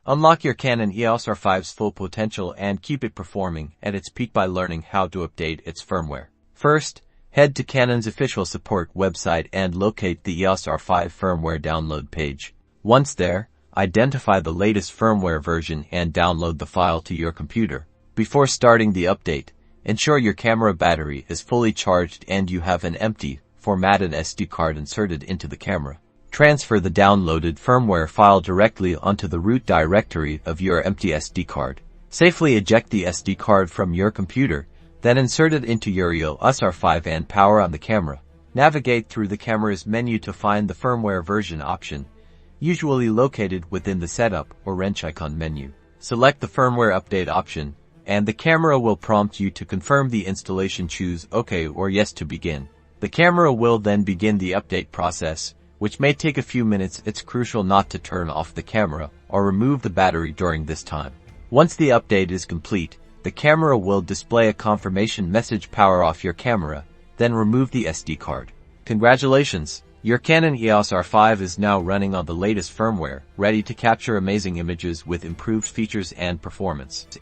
Unlock your Canon EOS R5's full potential and keep it performing at its peak by learning how to update its firmware. First, head to Canon's official support website and locate the EOS R5 firmware download page. Once there, identify the latest firmware version and download the file to your computer. Before starting the update, ensure your camera battery is fully charged and you have an empty, formatted SD card inserted into the camera. Transfer the downloaded firmware file directly onto the root directory of your empty SD card. Safely eject the SD card from your computer, then insert it into your EOS R5 and power on the camera. Navigate through the camera's menu to find the firmware version option, usually located within the setup or wrench icon menu. Select the firmware update option, and the camera will prompt you to confirm the installation. Choose OK or Yes to begin. The camera will then begin the update process, which may take a few minutes. It's crucial not to turn off the camera or remove the battery during this time. Once the update is complete, the camera will display a confirmation message: power off your camera, then remove the SD card. Congratulations! Your Canon EOS R5 is now running on the latest firmware, ready to capture amazing images with improved features and performance.